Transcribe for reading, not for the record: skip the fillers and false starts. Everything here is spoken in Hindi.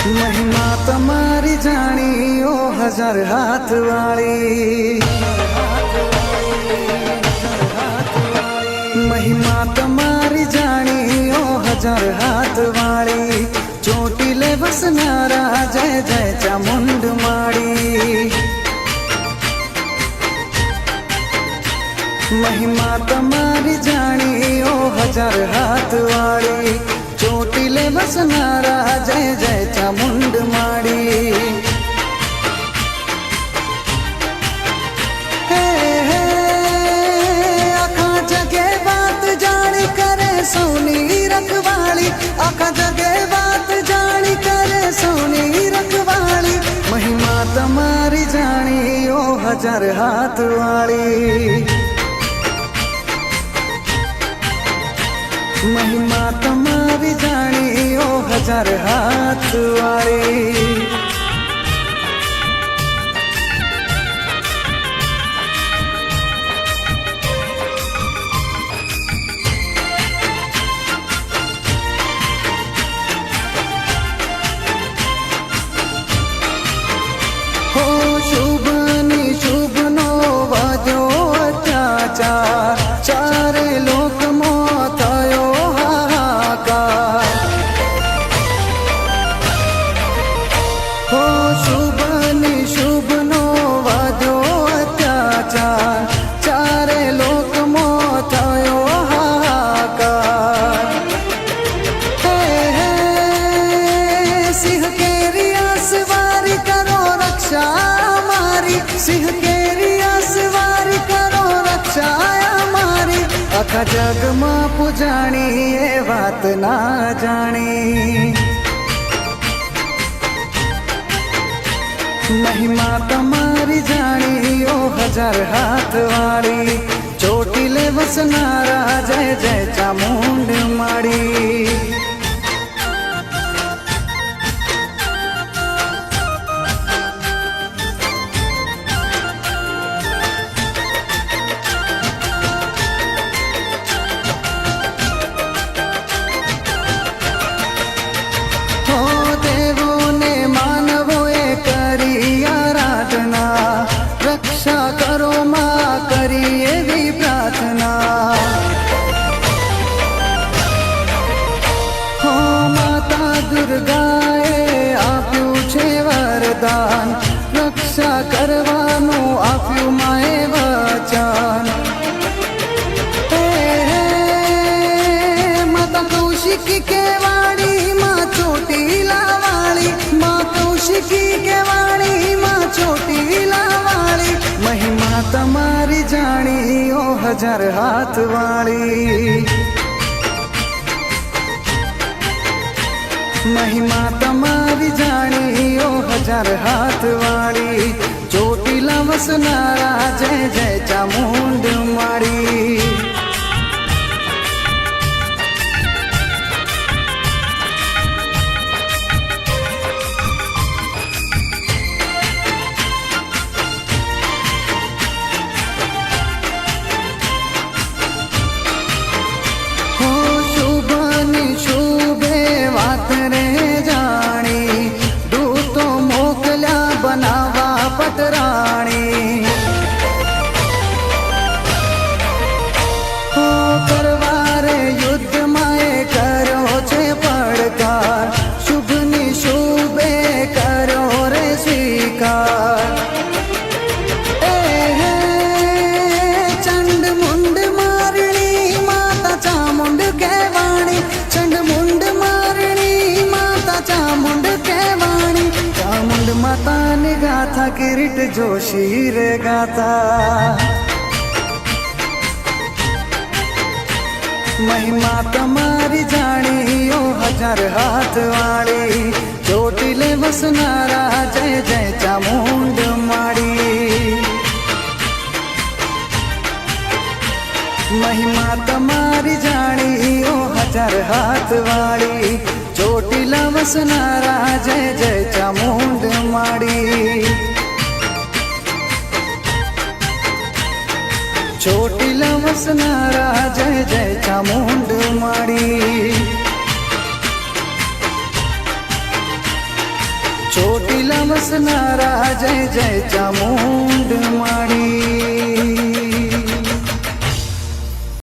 महिमा तमारी जानी ओ हजार हाथ वाली। महिमा तमारी जानी ओ हजार हाथ वाली। चोटीले बसनारा जय जय चामुंड माड़ी। महिमा तमारी जानी ओ हजार हाथ वाली। चोटीले बसनारा जय जय चामुंड माड़ी। हे हे आखा जगे बात जानी करे सोनी रखवाली। आखा जगे बात जानी करे सोनी रखवाली। महिमा तमारी जानी ओ हजार हाथ वाली। महिमा तमारी जानी ओ हजार हाथ वाली। हो शुभ निशुभ नो वाद्यो अत्याचार। चारे लोक मोथयो हाहाकार। हो शुभ निशुभ नो वाद्यो अत्याचार। चारे लोक मोथयो हाहाकार। हे हे सिंह केरी सवारी करो रक्षा मारी। सिंह केरी सवारी करो रक्षा मारी। आखा जग में पुजाणी ये बात ना जानी। महिमा तमारी जानी ओ हजार हाथ वाली। चोटीले बसनारा जय जय चामुंड माड़ी। रक्षा करो मां करिए भी प्रार्थना। हो माता दुर्गाए आप्यू छे वरदान। रक्षा करवानो आप्यू माए वचन। हे हे माता कौशिकी के वाणी मां चोटीला वाली। मां कौशिकी के वाणी मां चोटीला वाली। महिमा तमारी जानी ओ हजार हाथ वाली। महिमा तमारी जानी ओ हजार हाथ वाली। चोटीला बसनारा जय जय चामुंड माड़ी। बनावा पटराणी। हो करवारे युद्ध माए करो छे पड़कार। शुभ निशुभे करो रे स्वीकार। हे चंड मुंड मारणी माता चामुंड कहवाणी। चंड मुंड मारणी माता चामुंड कहवाणी। चामुंड माता ने गाथा किरीट जोशी रे गाथा। महिमा तमारी जानी ओ हजार हाथ वाली। चोटीले बसनारा जय जय चामुंड माड़ी। महिमा तमारी जानी ओ हजार हाथ वाली। चोटीला बसनारा जय जय चामुंड माड़ी। चोटीला बसनारा जय जय चामुंड माड़ी। ચોટીલા વસનારા જય જય ચામુંડ માડી.